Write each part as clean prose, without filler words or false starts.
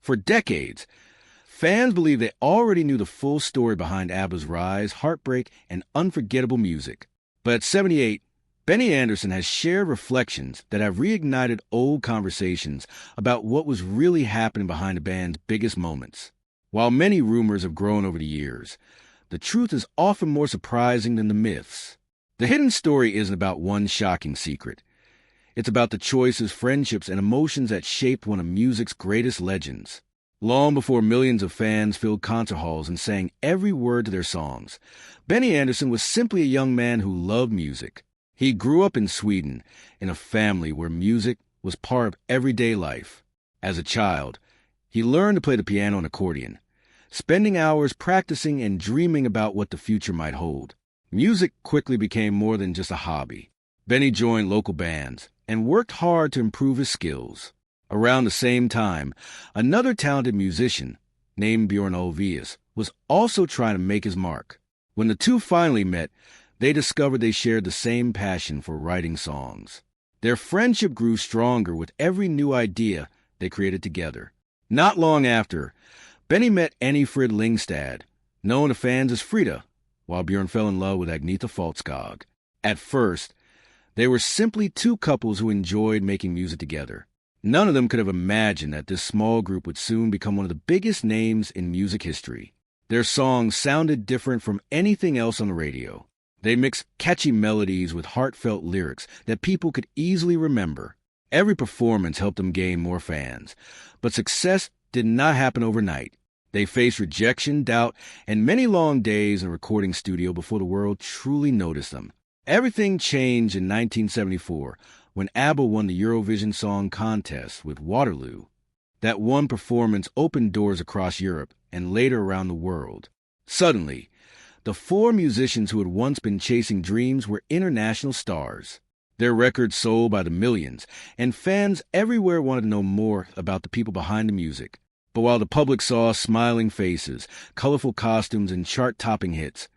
For decades, fans believed they already knew the full story behind ABBA's rise, heartbreak, and unforgettable music. But at 78, Benny Andersson has shared reflections that have reignited old conversations about what was really happening behind the band's biggest moments. While many rumors have grown over the years, the truth is often more surprising than the myths. The hidden story isn't about one shocking secret. It's about the choices, friendships, and emotions that shaped one of music's greatest legends. Long before millions of fans filled concert halls and sang every word to their songs, Benny Andersson was simply a young man who loved music. He grew up in Sweden, in a family where music was part of everyday life. As a child, he learned to play the piano and accordion, spending hours practicing and dreaming about what the future might hold. Music quickly became more than just a hobby. Benny joined local bands and worked hard to improve his skills. Around the same time, another talented musician, named Bjorn Ulvaeus, was also trying to make his mark. When the two finally met, they discovered they shared the same passion for writing songs. Their friendship grew stronger with every new idea they created together. Not long after, Benny met Annie Frid Lyngstad, known to fans as Frida, while Bjorn fell in love with Agnetha Faltskog. At first, they were simply two couples who enjoyed making music together. None of them could have imagined that this small group would soon become one of the biggest names in music history. Their songs sounded different from anything else on the radio. They mixed catchy melodies with heartfelt lyrics that people could easily remember. Every performance helped them gain more fans, but success did not happen overnight. They faced rejection, doubt, and many long days in a recording studio before the world truly noticed them. Everything changed in 1974 when ABBA won the Eurovision Song Contest with Waterloo. That one performance opened doors across Europe and later around the world. Suddenly, the four musicians who had once been chasing dreams were international stars. Their records sold by the millions, and fans everywhere wanted to know more about the people behind the music. But while the public saw smiling faces, colorful costumes, and chart-topping hits,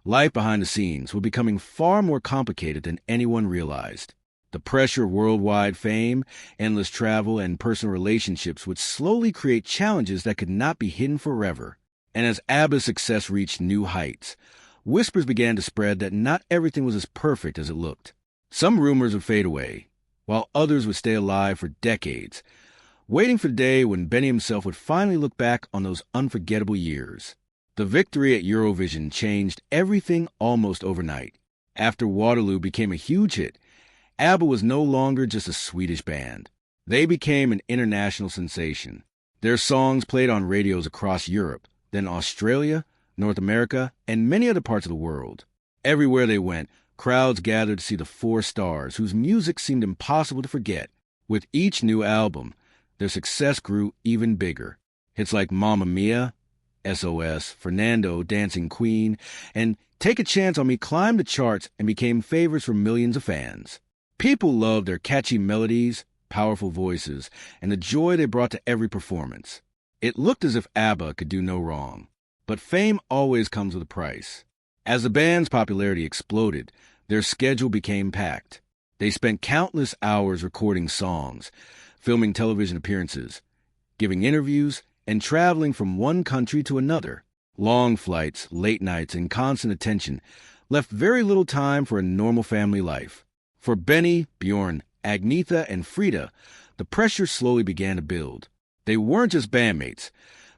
life behind the scenes was becoming far more complicated than anyone realized. The pressure of worldwide fame, endless travel, and personal relationships would slowly create challenges that could not be hidden forever. And as ABBA's success reached new heights, whispers began to spread that not everything was as perfect as it looked. Some rumors would fade away, while others would stay alive for decades, waiting for the day when Benny himself would finally look back on those unforgettable years. The victory at Eurovision changed everything almost overnight. After Waterloo became a huge hit, ABBA was no longer just a Swedish band. They became an international sensation. Their songs played on radios across Europe, then Australia, North America, and many other parts of the world. Everywhere they went, crowds gathered to see the four stars whose music seemed impossible to forget. With each new album, their success grew even bigger. Hits like Mamma Mia, SOS, Fernando, Dancing Queen, and Take a Chance on Me climbed the charts and became favorites for millions of fans. People loved their catchy melodies, powerful voices, and the joy they brought to every performance. It looked as if ABBA could do no wrong. But fame always comes with a price. As the band's popularity exploded, their schedule became packed. They spent countless hours recording songs, filming television appearances, giving interviews, and traveling from one country to another. Long flights, late nights, and constant attention left very little time for a normal family life. For Benny, Bjorn, Agnetha, and Frida, the pressure slowly began to build. They weren't just bandmates.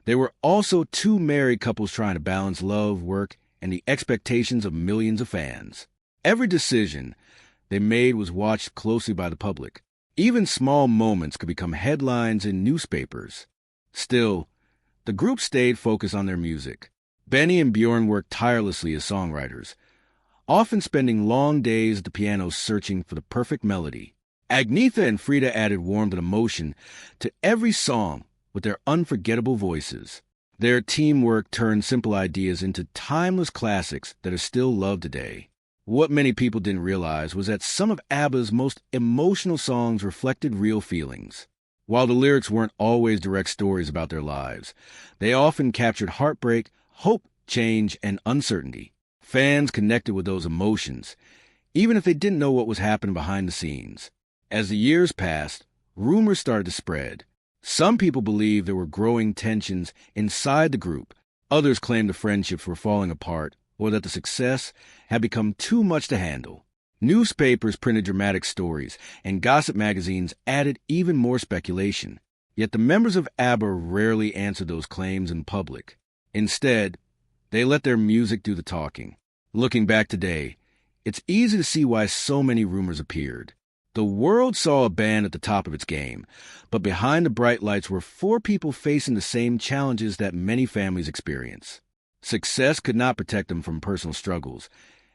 They were also two married couples trying to balance love, work, and the expectations of millions of fans. Every decision they made was watched closely by the public. Even small moments could become headlines in newspapers. Still, the group stayed focused on their music. Benny and Bjorn worked tirelessly as songwriters, often spending long days at the piano searching for the perfect melody. Agnetha and Frida added warmth and emotion to every song with their unforgettable voices. Their teamwork turned simple ideas into timeless classics that are still loved today. What many people didn't realize was that some of ABBA's most emotional songs reflected real feelings. While the lyrics weren't always direct stories about their lives, they often captured heartbreak, hope, change, and uncertainty. Fans connected with those emotions, even if they didn't know what was happening behind the scenes. As the years passed, rumors started to spread. Some people believe there were growing tensions inside the group. Others claimed the friendships were falling apart or that the success had become too much to handle. Newspapers printed dramatic stories, and gossip magazines added even more speculation. Yet the members of ABBA rarely answered those claims in public. Instead, they let their music do the talking. Looking back today, it's easy to see why so many rumors appeared. The world saw a band at the top of its game, but behind the bright lights were four people facing the same challenges that many families experience. Success could not protect them from personal struggles,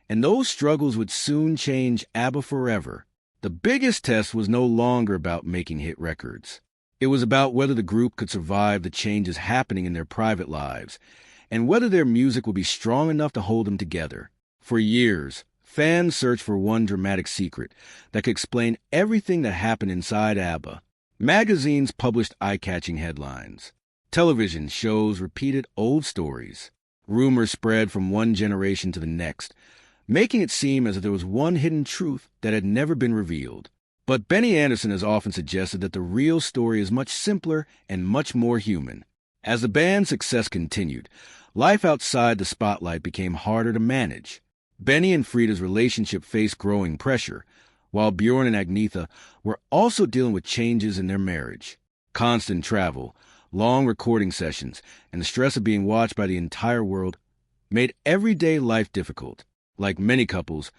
and those struggles would soon change ABBA forever. The biggest test was no longer about making hit records. It was about whether the group could survive the changes happening in their private lives, and whether their music would be strong enough to hold them together. For years, fans searched for one dramatic secret that could explain everything that happened inside ABBA. Magazines published eye-catching headlines. Television shows repeated old stories. Rumors spread from one generation to the next, making it seem as if there was one hidden truth that had never been revealed. But Benny Andersson has often suggested that the real story is much simpler and much more human. As the band's success continued, life outside the spotlight became harder to manage. Benny and Frida's relationship faced growing pressure, while Bjorn and Agnetha were also dealing with changes in their marriage. Constant travel, long recording sessions, and the stress of being watched by the entire world made everyday life difficult. Like many couples,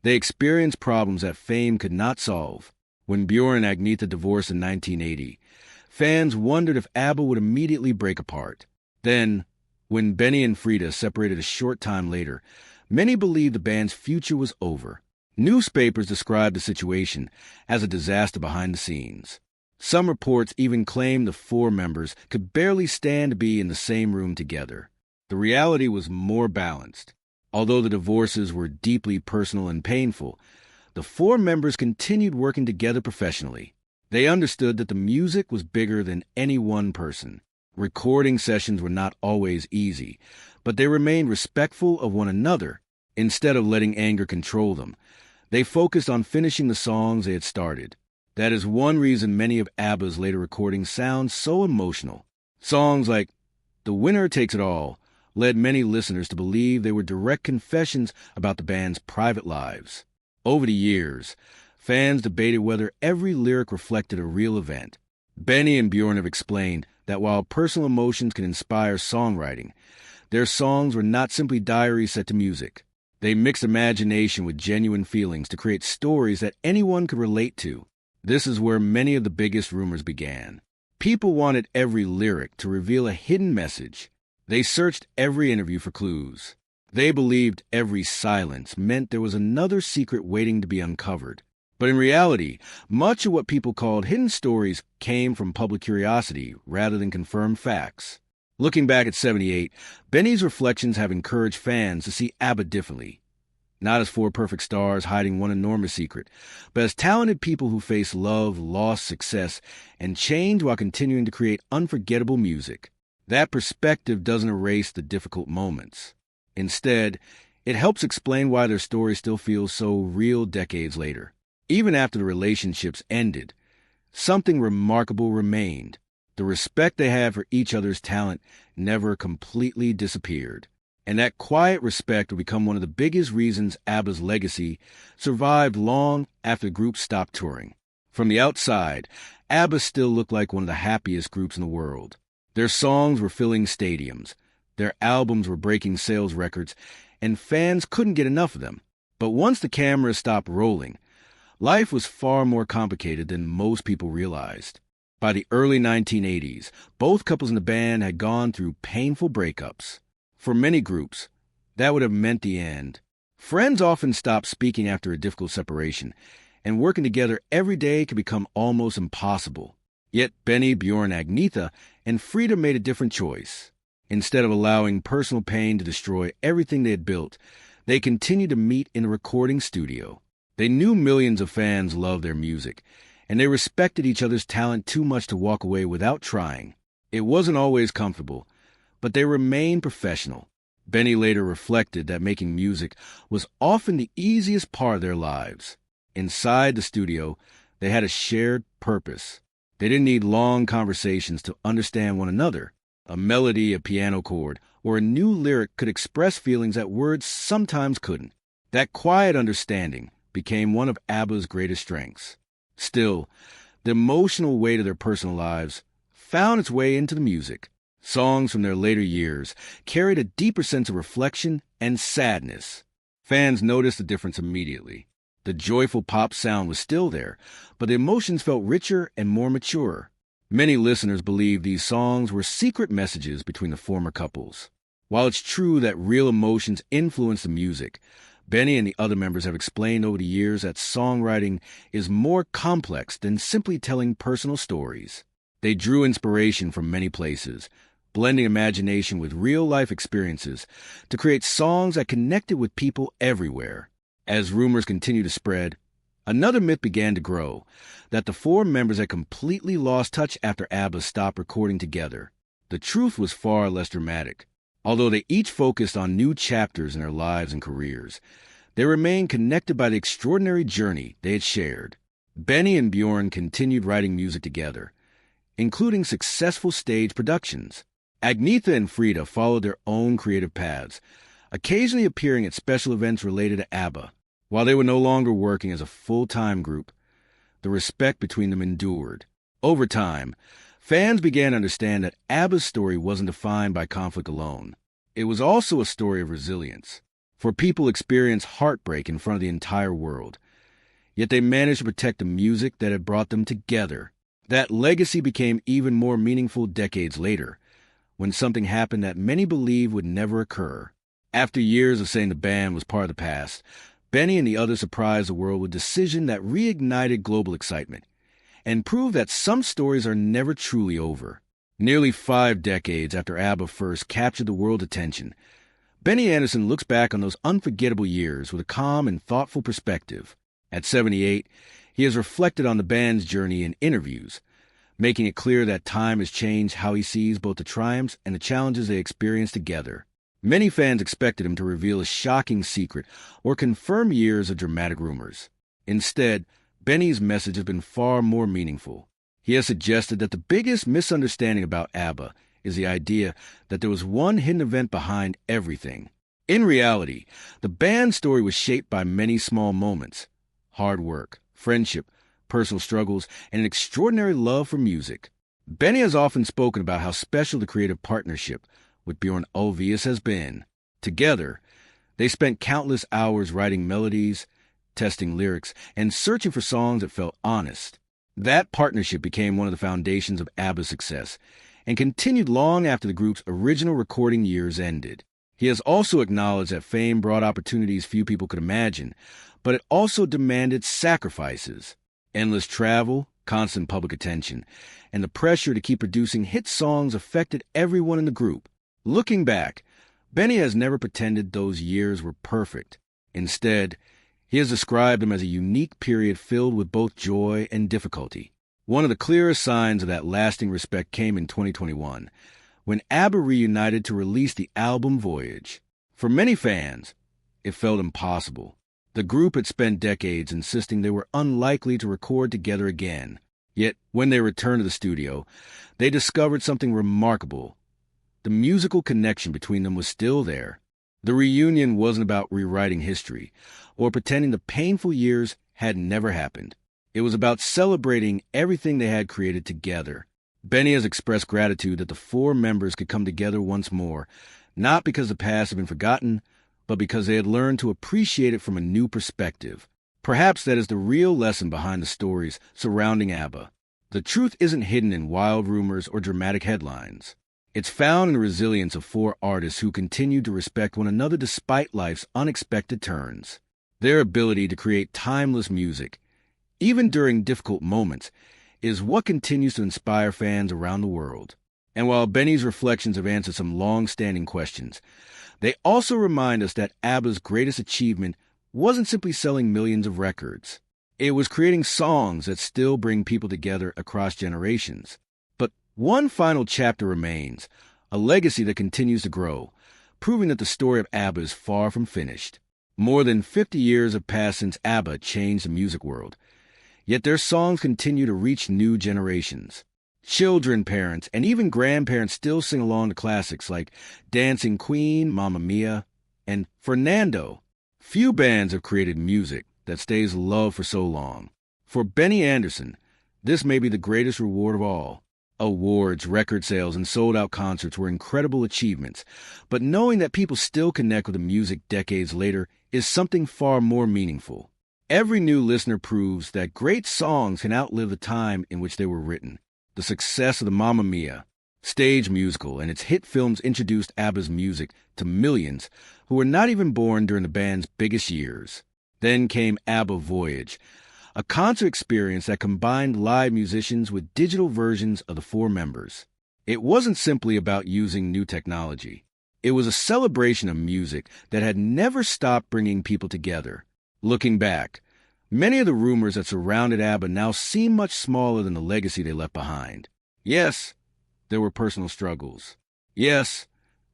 they experienced problems that fame could not solve. When Bjorn and Agnetha divorced in 1980, fans wondered if ABBA would immediately break apart. Then, when Benny and Frida separated a short time later, many believed the band's future was over. Newspapers described the situation as a disaster behind the scenes. Some reports even claimed the four members could barely stand to be in the same room together. The reality was more balanced. Although the divorces were deeply personal and painful, the four members continued working together professionally. They understood that the music was bigger than any one person. Recording sessions were not always easy, but they remained respectful of one another. Instead of letting anger control them, they focused on finishing the songs they had started. That is one reason many of ABBA's later recordings sound so emotional. Songs like The Winner Takes It All led many listeners to believe they were direct confessions about the band's private lives. Over the years, fans debated whether every lyric reflected a real event. Benny and Bjorn have explained that while personal emotions can inspire songwriting, their songs were not simply diaries set to music. They mixed imagination with genuine feelings to create stories that anyone could relate to. This is where many of the biggest rumors began. People wanted every lyric to reveal a hidden message. They searched every interview for clues. They believed every silence meant there was another secret waiting to be uncovered. But in reality, much of what people called hidden stories came from public curiosity rather than confirmed facts. Looking back at 78, Benny's reflections have encouraged fans to see ABBA differently. Not as four perfect stars hiding one enormous secret, but as talented people who face love, loss, success, and change while continuing to create unforgettable music. That perspective doesn't erase the difficult moments. Instead, it helps explain why their story still feels so real decades later. Even after the relationships ended, something remarkable remained. The respect they had for each other's talent never completely disappeared. And that quiet respect would become one of the biggest reasons ABBA's legacy survived long after the group stopped touring. From the outside, ABBA still looked like one of the happiest groups in the world. Their songs were filling stadiums, their albums were breaking sales records, and fans couldn't get enough of them. But once the cameras stopped rolling, life was far more complicated than most people realized. By the early 1980s, both couples in the band had gone through painful breakups. For many groups, that would have meant the end. Friends often stopped speaking after a difficult separation, and working together every day could become almost impossible. Yet Benny, Bjorn, Agnetha, and Frida made a different choice. Instead of allowing personal pain to destroy everything they had built, they continued to meet in a recording studio. They knew millions of fans loved their music, and they respected each other's talent too much to walk away without trying. It wasn't always comfortable, but they remained professional. Benny later reflected that making music was often the easiest part of their lives. Inside the studio, they had a shared purpose. They didn't need long conversations to understand one another. A melody, a piano chord, or a new lyric could express feelings that words sometimes couldn't. That quiet understanding became one of ABBA's greatest strengths. Still, the emotional weight of their personal lives found its way into the music. Songs from their later years carried a deeper sense of reflection and sadness. Fans noticed the difference immediately. The joyful pop sound was still there, but the emotions felt richer and more mature. Many listeners believe these songs were secret messages between the former couples. While it's true that real emotions influence the music, Benny and the other members have explained over the years that songwriting is more complex than simply telling personal stories. They drew inspiration from many places, blending imagination with real-life experiences to create songs that connected with people everywhere. As rumors continued to spread, another myth began to grow, that the four members had completely lost touch after ABBA stopped recording together. The truth was far less dramatic. Although they each focused on new chapters in their lives and careers, they remained connected by the extraordinary journey they had shared. Benny and Bjorn continued writing music together, including successful stage productions. Agnetha and Frida followed their own creative paths, occasionally appearing at special events related to ABBA. While they were no longer working as a full-time group, the respect between them endured. Over time, fans began to understand that ABBA's story wasn't defined by conflict alone. It was also a story of resilience. For people experienced heartbreak in front of the entire world, yet they managed to protect the music that had brought them together. That legacy became even more meaningful decades later, when something happened that many believed would never occur. After years of saying the band was part of the past, Benny and the others surprised the world with a decision that reignited global excitement and proved that some stories are never truly over. Nearly 5 decades after ABBA first captured the world's attention, Benny Andersson looks back on those unforgettable years with a calm and thoughtful perspective. At 78, he has reflected on the band's journey in interviews, making it clear that time has changed how he sees both the triumphs and the challenges they experienced together. Many fans expected him to reveal a shocking secret or confirm years of dramatic rumors. Instead, Benny's message has been far more meaningful. He has suggested that the biggest misunderstanding about ABBA is the idea that there was one hidden event behind everything. In reality, the band's story was shaped by many small moments: hard work, friendship, personal struggles, and an extraordinary love for music. Benny has often spoken about how special the creative partnership with Bjorn Ulvaeus has been. Together, they spent countless hours writing melodies, testing lyrics, and searching for songs that felt honest. That partnership became one of the foundations of ABBA's success and continued long after the group's original recording years ended. He has also acknowledged that fame brought opportunities few people could imagine, but it also demanded sacrifices. Endless travel, constant public attention, and the pressure to keep producing hit songs affected everyone in the group. Looking back, Benny has never pretended those years were perfect. Instead, he has described them as a unique period filled with both joy and difficulty. One of the clearest signs of that lasting respect came in 2021, when ABBA reunited to release the album Voyage. For many fans, it felt impossible. The group had spent decades insisting they were unlikely to record together again. Yet, when they returned to the studio, they discovered something remarkable. The musical connection between them was still there. The reunion wasn't about rewriting history or pretending the painful years had never happened. It was about celebrating everything they had created together. Benny has expressed gratitude that the four members could come together once more, not because the past had been forgotten, but because they had learned to appreciate it from a new perspective. Perhaps that is the real lesson behind the stories surrounding ABBA. The truth isn't hidden in wild rumors or dramatic headlines. It's found in the resilience of four artists who continue to respect one another despite life's unexpected turns. Their ability to create timeless music, even during difficult moments, is what continues to inspire fans around the world. And while Benny's reflections have answered some long-standing questions, they also remind us that ABBA's greatest achievement wasn't simply selling millions of records. It was creating songs that still bring people together across generations. But one final chapter remains, a legacy that continues to grow, proving that the story of ABBA is far from finished. More than 50 years have passed since ABBA changed the music world. Yet their songs continue to reach new generations. Children, parents, and even grandparents still sing along to classics like Dancing Queen, Mamma Mia, and Fernando. Few bands have created music that stays loved for so long. For Benny Andersson, this may be the greatest reward of all. Awards, record sales, and sold-out concerts were incredible achievements, but knowing that people still connect with the music decades later is something far more meaningful. Every new listener proves that great songs can outlive the time in which they were written. The success of the Mamma Mia stage musical and its hit films introduced ABBA's music to millions who were not even born during the band's biggest years. Then came ABBA Voyage, a concert experience that combined live musicians with digital versions of the four members. It wasn't simply about using new technology. It was a celebration of music that had never stopped bringing people together. Looking back, many of the rumors that surrounded ABBA now seem much smaller than the legacy they left behind. Yes, there were personal struggles. Yes,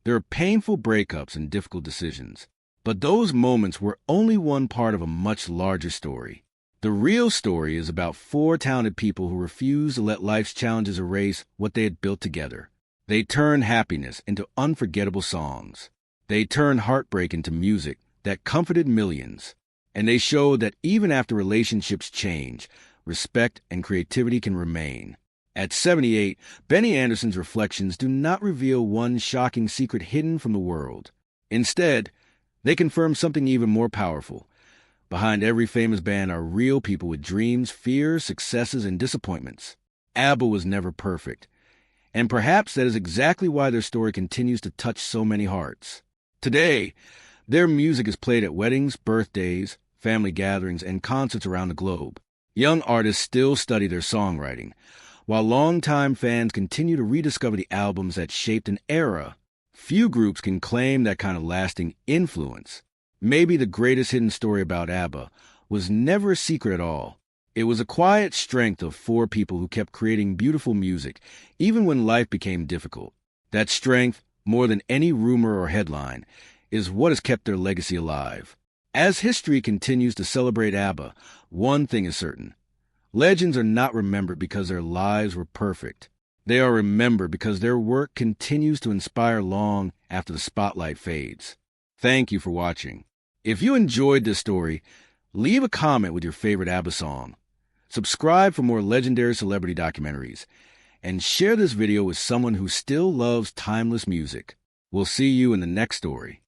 there were painful breakups and difficult decisions. But those moments were only one part of a much larger story. The real story is about four talented people who refused to let life's challenges erase what they had built together. They turned happiness into unforgettable songs. They turned heartbreak into music that comforted millions. And they showed that even after relationships change, respect and creativity can remain. At 78, Benny Andersson's reflections do not reveal one shocking secret hidden from the world. Instead, they confirm something even more powerful. Behind every famous band are real people with dreams, fears, successes, and disappointments. ABBA was never perfect. And perhaps that is exactly why their story continues to touch so many hearts. Today, their music is played at weddings, birthdays, family gatherings, and concerts around the globe. Young artists still study their songwriting, while longtime fans continue to rediscover the albums that shaped an era. Few groups can claim that kind of lasting influence. Maybe the greatest hidden story about ABBA was never a secret at all. It was a quiet strength of four people who kept creating beautiful music, even when life became difficult. That strength, more than any rumor or headline, is what has kept their legacy alive. As history continues to celebrate ABBA, one thing is certain. Legends are not remembered because their lives were perfect. They are remembered because their work continues to inspire long after the spotlight fades. Thank you for watching. If you enjoyed this story, leave a comment with your favorite ABBA song. Subscribe for more legendary celebrity documentaries. And share this video with someone who still loves timeless music. We'll see you in the next story.